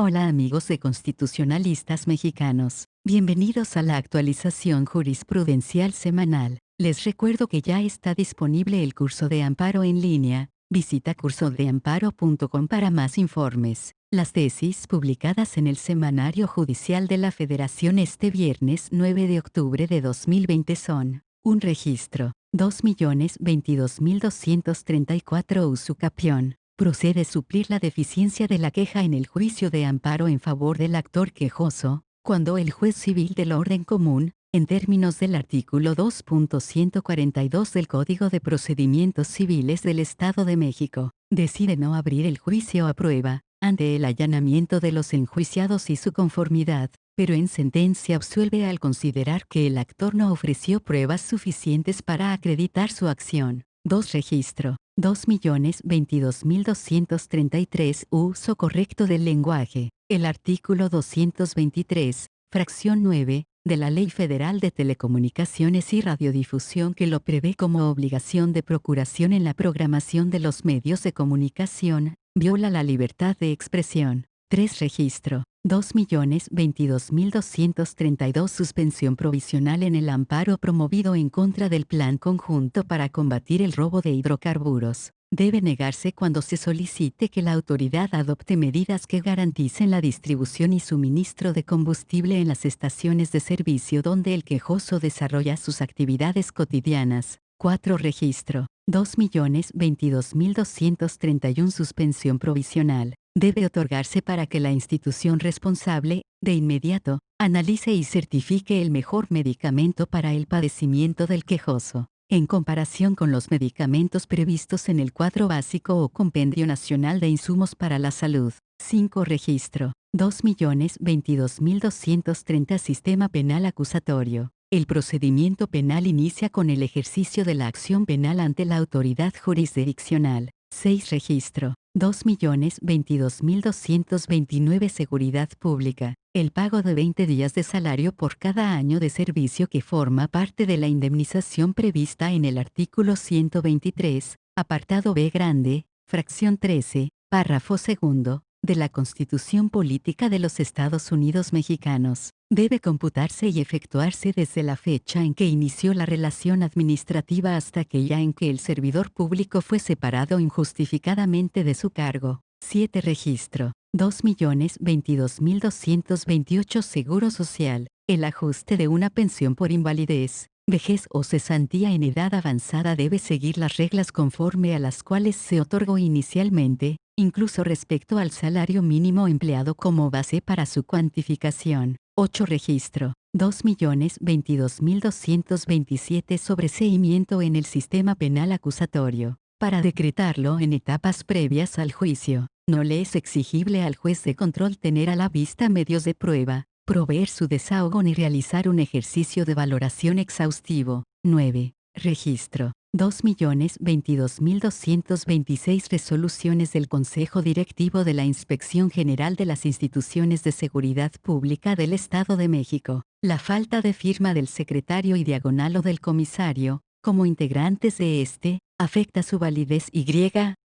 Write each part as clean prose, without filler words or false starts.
Hola amigos de constitucionalistas mexicanos, bienvenidos a la actualización jurisprudencial semanal. Les recuerdo que ya está disponible el curso de amparo en línea. Visita cursodeamparo.com para más informes. Las tesis publicadas en el Semanario Judicial de la Federación este viernes 9 de octubre de 2020 son: un registro, 2.022.234 usucapión. Procede suplir la deficiencia de la queja en el juicio de amparo en favor del actor quejoso, cuando el juez civil del orden común, en términos del artículo 2.142 del Código de Procedimientos Civiles del Estado de México, decide no abrir el juicio a prueba, ante el allanamiento de los enjuiciados y su conformidad, pero en sentencia absuelve al considerar que el actor no ofreció pruebas suficientes para acreditar su acción. 2. Registro. 2.022.233 Uso correcto del lenguaje. El artículo 223, fracción 9, de la Ley Federal de Telecomunicaciones y Radiodifusión que lo prevé como obligación de procuración en la programación de los medios de comunicación, viola la libertad de expresión. 3. Registro. 2.022.232 Suspensión provisional en el amparo promovido en contra del Plan Conjunto para combatir el robo de hidrocarburos. Debe negarse cuando se solicite que la autoridad adopte medidas que garanticen la distribución y suministro de combustible en las estaciones de servicio donde el quejoso desarrolla sus actividades cotidianas. 4. Registro. 2.022.231 Suspensión provisional. Debe otorgarse para que la institución responsable, de inmediato, analice y certifique el mejor medicamento para el padecimiento del quejoso, en comparación con los medicamentos previstos en el Cuadro Básico o Compendio Nacional de Insumos para la Salud. 5. Registro. 2.022.230 Sistema penal acusatorio. El procedimiento penal inicia con el ejercicio de la acción penal ante la autoridad jurisdiccional. 6. Registro. 2.022.229 Seguridad pública. El pago de 20 días de salario por cada año de servicio que forma parte de la indemnización prevista en el artículo 123, apartado B grande, fracción 13, párrafo segundo, de la Constitución Política de los Estados Unidos Mexicanos. Debe computarse y efectuarse desde la fecha en que inició la relación administrativa hasta aquella en que el servidor público fue separado injustificadamente de su cargo. 7. Registro. 2.022.228 Seguro social. El ajuste de una pensión por invalidez, vejez o cesantía en edad avanzada debe seguir las reglas conforme a las cuales se otorgó inicialmente, incluso respecto al salario mínimo empleado como base para su cuantificación. 8. Registro. 2.022.227 Sobreseimiento en el sistema penal acusatorio. Para decretarlo en etapas previas al juicio, no le es exigible al juez de control tener a la vista medios de prueba, proveer su desahogo ni realizar un ejercicio de valoración exhaustivo. 9. Registro. 2.022.226 Resoluciones del Consejo Directivo de la Inspección General de las Instituciones de Seguridad Pública del Estado de México. La falta de firma del secretario y diagonal o del comisario, como integrantes de este, afecta su validez y,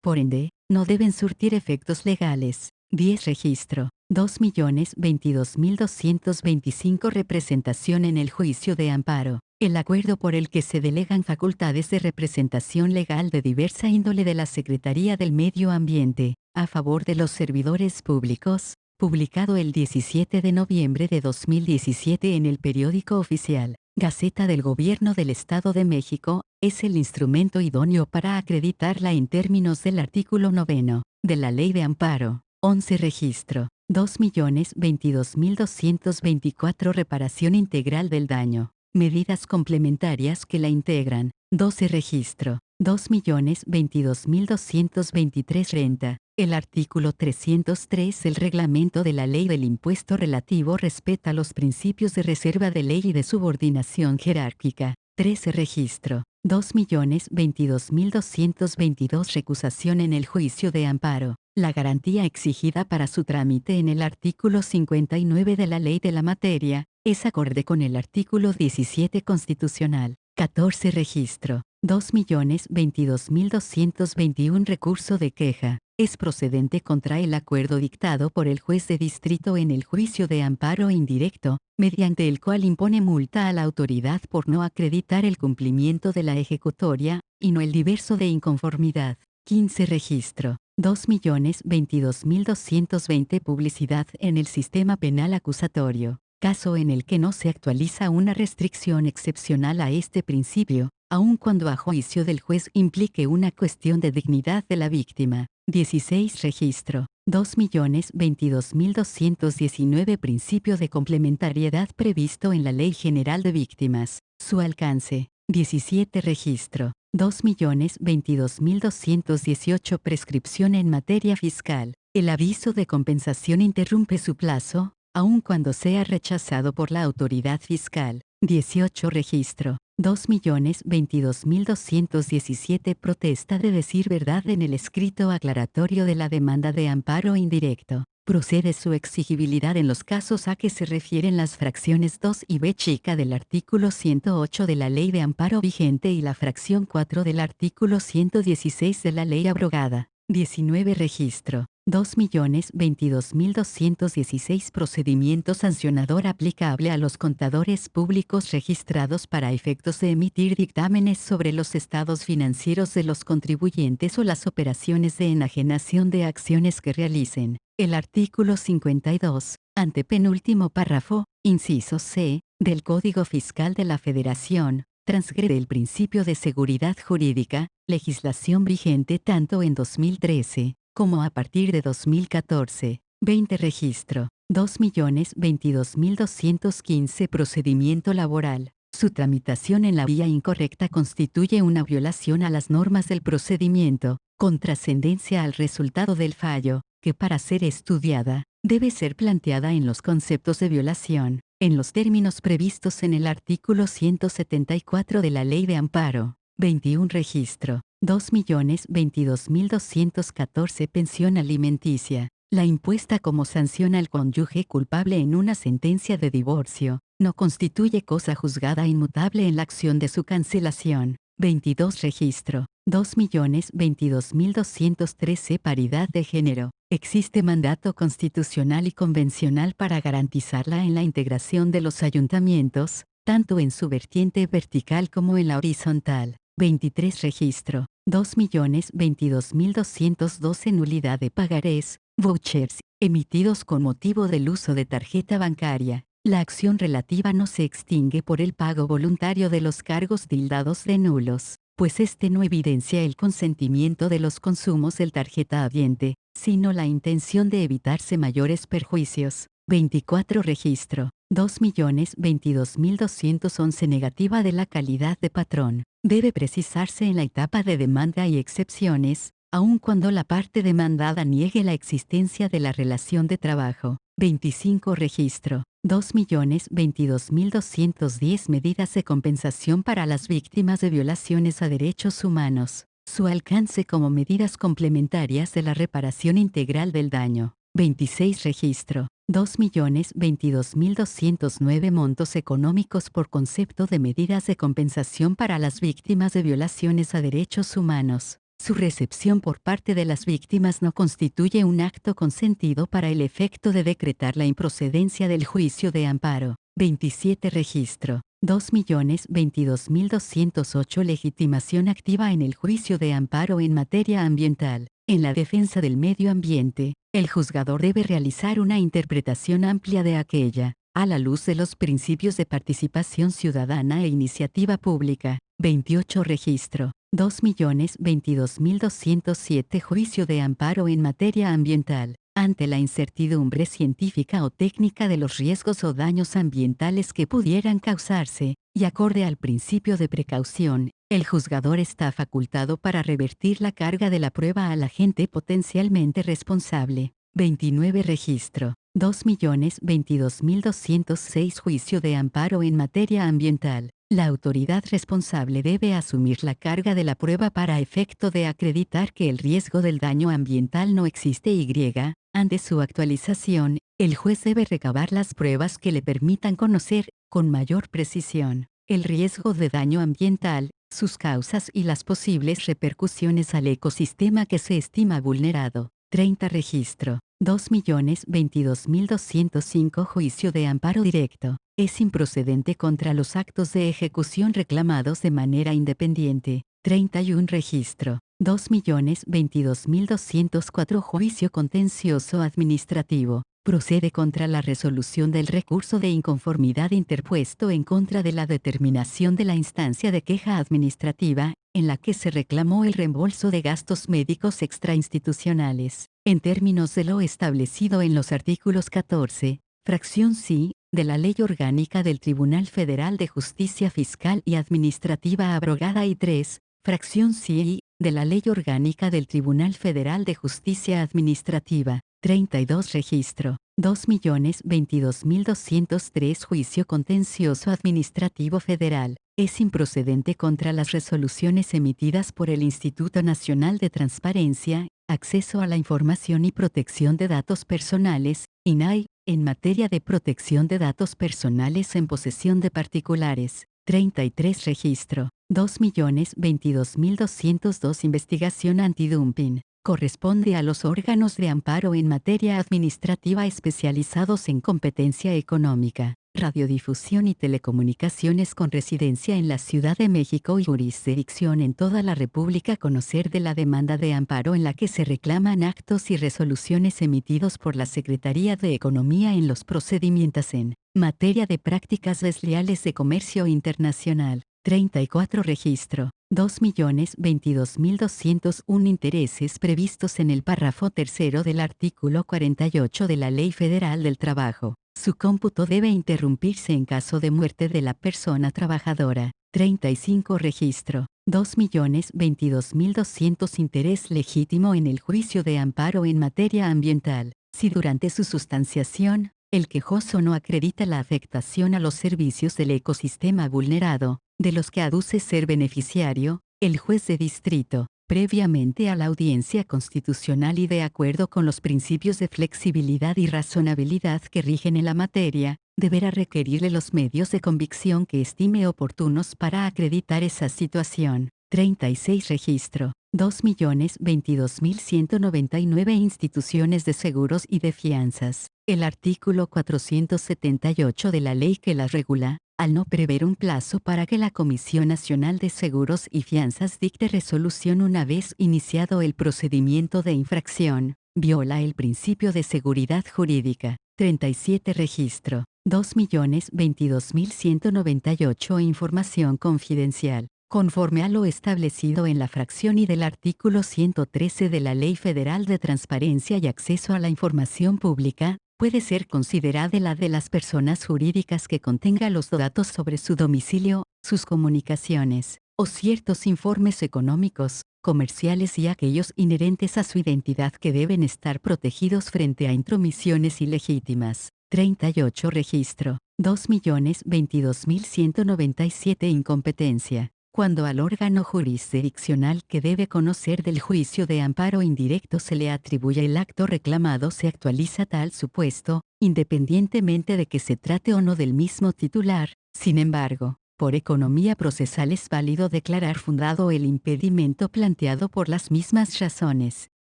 por ende, no deben surtir efectos legales. 10. Registro. 2.022.225 Representación en el juicio de amparo. El acuerdo por el que se delegan facultades de representación legal de diversa índole de la Secretaría del Medio Ambiente, a favor de los servidores públicos, publicado el 17 de noviembre de 2017 en el Periódico Oficial, Gaceta del Gobierno del Estado de México, es el instrumento idóneo para acreditarla en términos del artículo 9 de la Ley de Amparo. 11. Registro. 2.022.224 Reparación integral del daño. Medidas complementarias que la integran. 12. Registro. 2.022.223 Renta. El artículo 303 del reglamento de la ley del impuesto relativo respeta los principios de reserva de ley y de subordinación jerárquica. 13. Registro. 2.022.222 Recusación en el juicio de amparo. La garantía exigida para su trámite en el artículo 59 de la ley de la materia es acorde con el artículo 17 constitucional. 14. Registro. 2.022.221 Recurso de queja. es procedente contra el acuerdo dictado por el juez de distrito en el juicio de amparo indirecto, mediante el cual impone multa a la autoridad por no acreditar el cumplimiento de la ejecutoria, y no el diverso de inconformidad. 15. Registro. 2.022.220 Publicidad en el sistema penal acusatorio. Caso en el que no se actualiza una restricción excepcional a este principio, aun cuando a juicio del juez implique una cuestión de dignidad de la víctima. 16. Registro. 2.022.219 Principio de complementariedad previsto en la Ley General de Víctimas. Su alcance. 17. Registro. 2.022.218 Prescripción en materia fiscal. El aviso de compensación interrumpe su plazo, aun cuando sea rechazado por la autoridad fiscal. 18. Registro. 2.022.217 Protesta de decir verdad en el escrito aclaratorio de la demanda de amparo indirecto. Procede su exigibilidad en los casos a que se refieren las fracciones 2 y b chica del artículo 108 de la Ley de Amparo vigente y la fracción 4 del artículo 116 de la Ley abrogada. 19. Registro. 2.022.216 Procedimiento sancionador aplicable a los contadores públicos registrados para efectos de emitir dictámenes sobre los estados financieros de los contribuyentes o las operaciones de enajenación de acciones que realicen. El artículo 52, antepenúltimo párrafo, inciso C, del Código Fiscal de la Federación, transgrede el principio de seguridad jurídica, legislación vigente tanto en 2013, como a partir de 2014. 20. Registro. 2.022.215 Procedimiento laboral. Su tramitación en la vía incorrecta constituye una violación a las normas del procedimiento, con trascendencia al resultado del fallo, que para ser estudiada, debe ser planteada en los conceptos de violación, en los términos previstos en el artículo 174 de la Ley de Amparo. 21. Registro. 2.022.214 Pensión alimenticia. La impuesta como sanción al cónyuge culpable en una sentencia de divorcio, no constituye cosa juzgada inmutable en la acción de su cancelación. 22. Registro. 2.022.213 Paridad de género. Existe mandato constitucional y convencional para garantizarla en la integración de los ayuntamientos, tanto en su vertiente vertical como en la horizontal. 23. Registro. 2.022.212 Nulidad de pagarés, vouchers, emitidos con motivo del uso de tarjeta bancaria. La acción relativa no se extingue por el pago voluntario de los cargos tildados de nulos, pues este no evidencia el consentimiento de los consumos del tarjetahabiente, sino la intención de evitarse mayores perjuicios. 24. Registro. 2.022.211 Negativa de la calidad de patrón. Debe precisarse en la etapa de demanda y excepciones, aun cuando la parte demandada niegue la existencia de la relación de trabajo. 25. Registro. 2.022.210 Medidas de compensación para las víctimas de violaciones a derechos humanos. Su alcance como medidas complementarias de la reparación integral del daño. 26. Registro. 2.022.209 Montos económicos por concepto de medidas de compensación para las víctimas de violaciones a derechos humanos. Su recepción por parte de las víctimas no constituye un acto consentido para el efecto de decretar la improcedencia del juicio de amparo. 27. Registro. 2.022.208 Legitimación activa en el juicio de amparo en materia ambiental. En la defensa del medio ambiente, el juzgador debe realizar una interpretación amplia de aquella, a la luz de los principios de participación ciudadana e iniciativa pública. 28. Registro. 2.022.207 Juicio de amparo en materia ambiental. Ante la incertidumbre científica o técnica de los riesgos o daños ambientales que pudieran causarse, y acorde al principio de precaución, el juzgador está facultado para revertir la carga de la prueba al agente potencialmente responsable. 29. Registro. 2.022.206 Juicio de amparo en materia ambiental. La autoridad responsable debe asumir la carga de la prueba para efecto de acreditar que el riesgo del daño ambiental no existe y, ante su actualización, el juez debe recabar las pruebas que le permitan conocer, con mayor precisión, el riesgo de daño ambiental, sus causas y las posibles repercusiones al ecosistema que se estima vulnerado. 30 registro. 2.022.205 juicio de amparo directo. Es improcedente contra los actos de ejecución reclamados de manera independiente. 31 registro. 2.022.204 juicio contencioso administrativo. Procede contra la resolución del recurso de inconformidad interpuesto en contra de la determinación de la instancia de queja administrativa, en la que se reclamó el reembolso de gastos médicos extrainstitucionales, en términos de lo establecido en los artículos 14, fracción C, de la Ley Orgánica del Tribunal Federal de Justicia Fiscal y Administrativa abrogada y 3, fracción C, de la Ley Orgánica del Tribunal Federal de Justicia Administrativa. 32 registro. 2.022.203 juicio contencioso administrativo federal. Es improcedente contra las resoluciones emitidas por el Instituto Nacional de Transparencia, Acceso a la Información y Protección de Datos Personales, INAI, en materia de protección de datos personales en posesión de particulares. 33 registro. 2.022.202 investigación antidumping. Corresponde a los órganos de amparo en materia administrativa especializados en competencia económica, radiodifusión y telecomunicaciones con residencia en la Ciudad de México y jurisdicción en toda la República conocer de la demanda de amparo en la que se reclaman actos y resoluciones emitidos por la Secretaría de Economía en los procedimientos en materia de prácticas desleales de comercio internacional. 34 registro. 2.022.201 intereses previstos en el párrafo tercero del artículo 48 de la Ley Federal del Trabajo. Su cómputo debe interrumpirse en caso de muerte de la persona trabajadora. 35 registro. 2.022.200 interés legítimo en el juicio de amparo en materia ambiental. Si durante su sustanciación, el quejoso no acredita la afectación a los servicios del ecosistema vulnerado, de los que aduce ser beneficiario, el juez de distrito, previamente a la audiencia constitucional y de acuerdo con los principios de flexibilidad y razonabilidad que rigen en la materia, deberá requerirle los medios de convicción que estime oportunos para acreditar esa situación. 36 registro. 2.022.199 instituciones de seguros y de fianzas. El artículo 478 de la ley que las regula, al no prever un plazo para que la Comisión Nacional de Seguros y Fianzas dicte resolución una vez iniciado el procedimiento de infracción, viola el principio de seguridad jurídica. 37 registro. 2.022.198 información confidencial. Conforme a lo establecido en la fracción I del artículo 113 de la Ley Federal de Transparencia y Acceso a la Información Pública, puede ser considerada la de las personas jurídicas que contenga los datos sobre su domicilio, sus comunicaciones, o ciertos informes económicos, comerciales y aquellos inherentes a su identidad que deben estar protegidos frente a intromisiones ilegítimas. 38 registro. 2.022.197 incompetencia. Cuando al órgano jurisdiccional que debe conocer del juicio de amparo indirecto se le atribuye el acto reclamado, se actualiza tal supuesto, independientemente de que se trate o no del mismo titular. Sin embargo, por economía procesal es válido declarar fundado el impedimento planteado por las mismas razones.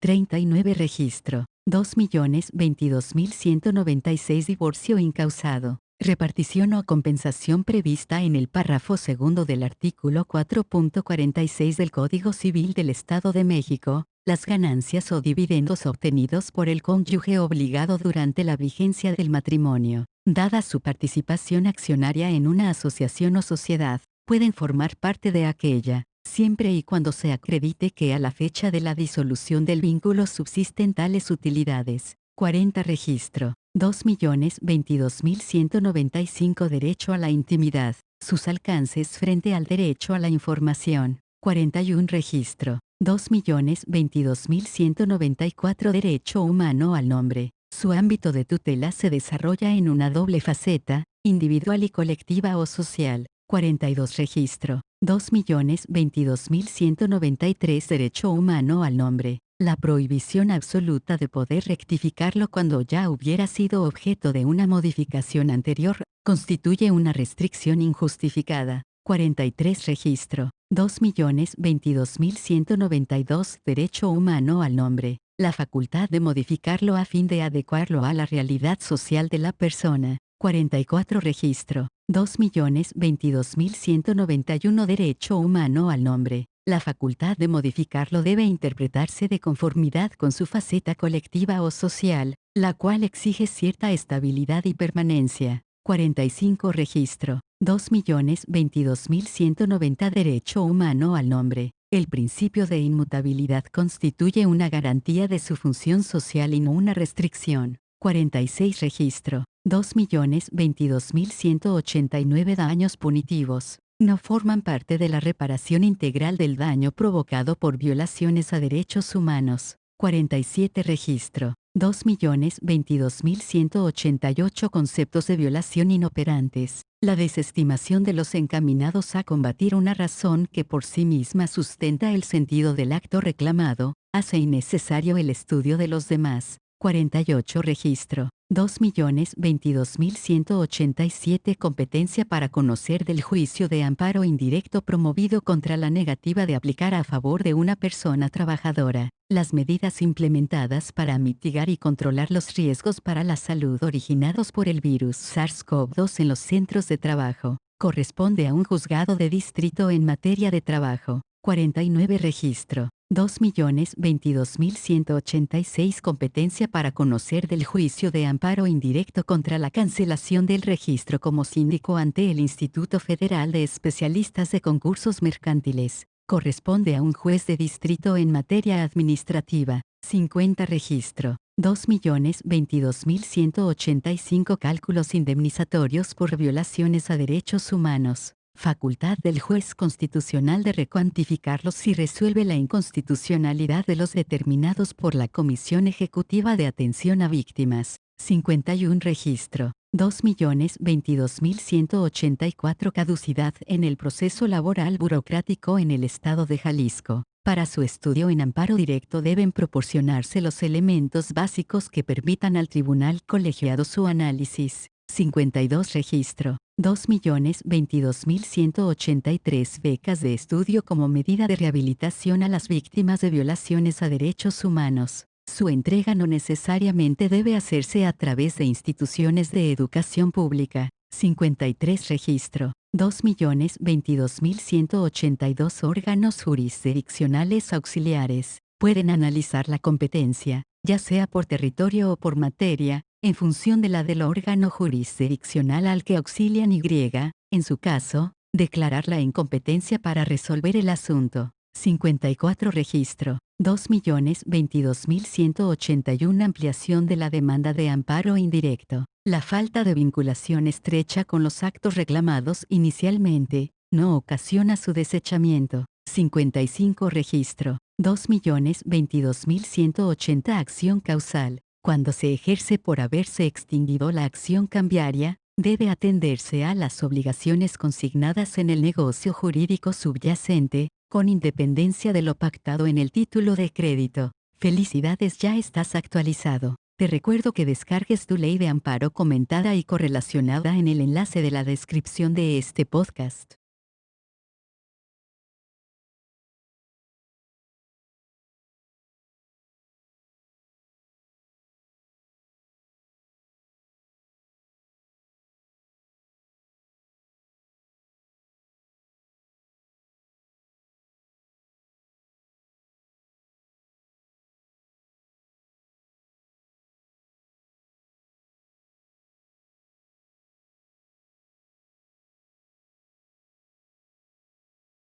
39 registro. 2.022.196 divorcio incausado. Repartición o compensación prevista en el párrafo segundo del artículo 4.46 del Código Civil del Estado de México, las ganancias o dividendos obtenidos por el cónyuge obligado durante la vigencia del matrimonio, dada su participación accionaria en una asociación o sociedad, pueden formar parte de aquella, siempre y cuando se acredite que a la fecha de la disolución del vínculo subsisten tales utilidades. 40 registro. 2.022.195 derecho a la intimidad. Sus alcances frente al derecho a la información. 41 registro. 2.022.194 derecho humano al nombre. Su ámbito de tutela se desarrolla en una doble faceta, individual y colectiva o social. 42 registro. 2.022.193 derecho humano al nombre. La prohibición absoluta de poder rectificarlo cuando ya hubiera sido objeto de una modificación anterior, constituye una restricción injustificada. 43 registro. 2.022.192 Derecho humano al nombre. La facultad de modificarlo a fin de adecuarlo a la realidad social de la persona. 44 Registro. 2.022.191 Derecho humano al nombre. La facultad de modificarlo debe interpretarse de conformidad con su faceta colectiva o social, la cual exige cierta estabilidad y permanencia. 45 Registro. 2.022.190 Derecho humano al nombre. El principio de inmutabilidad constituye una garantía de su función social y no una restricción. 46 Registro. 2.022.189 Daños punitivos. No forman parte de la reparación integral del daño provocado por violaciones a derechos humanos. 47 Registro. 2.022.188 Conceptos de violación inoperantes. La desestimación de los encaminados a combatir una razón que por sí misma sustenta el sentido del acto reclamado, hace innecesario el estudio de los demás. 48 Registro. 2.022.187 Competencia para conocer del juicio de amparo indirecto promovido contra la negativa de aplicar a favor de una persona trabajadora las medidas implementadas para mitigar y controlar los riesgos para la salud originados por el virus SARS-CoV-2 en los centros de trabajo. Corresponde a un juzgado de distrito en materia de trabajo. 49 Registro. 2.022.186 Competencia para conocer del juicio de amparo indirecto contra la cancelación del registro como síndico ante el Instituto Federal de Especialistas de Concursos Mercantiles. Corresponde a un juez de distrito en materia administrativa. 50 Registro. 2.022.185 Cálculos indemnizatorios por violaciones a derechos humanos. Facultad del juez constitucional de recuantificarlos si resuelve la inconstitucionalidad de los determinados por la Comisión Ejecutiva de Atención a Víctimas. 51 Registro. 2.022.184 Caducidad en el proceso laboral burocrático en el Estado de Jalisco. Para su estudio en amparo directo deben proporcionarse los elementos básicos que permitan al tribunal colegiado su análisis. 52 Registro. 2.022.183 Becas de estudio como medida de rehabilitación a las víctimas de violaciones a derechos humanos. Su entrega no necesariamente debe hacerse a través de instituciones de educación pública. 53 Registro. 2.022.182 Órganos jurisdiccionales auxiliares. Pueden analizar la competencia, ya sea por territorio o por materia, en función de la del órgano jurisdiccional al que auxilian y, en su caso, declarar la incompetencia para resolver el asunto. 54 Registro. 2.022.181 Ampliación de la demanda de amparo indirecto. La falta de vinculación estrecha con los actos reclamados inicialmente no ocasiona su desechamiento. 55 Registro. 2.022.180 Acción causal. Cuando se ejerce por haberse extinguido la acción cambiaria, debe atenderse a las obligaciones consignadas en el negocio jurídico subyacente, con independencia de lo pactado en el título de crédito. Felicidades, ya estás actualizado. Te recuerdo que descargues tu ley de amparo comentada y correlacionada en el enlace de la descripción de este podcast.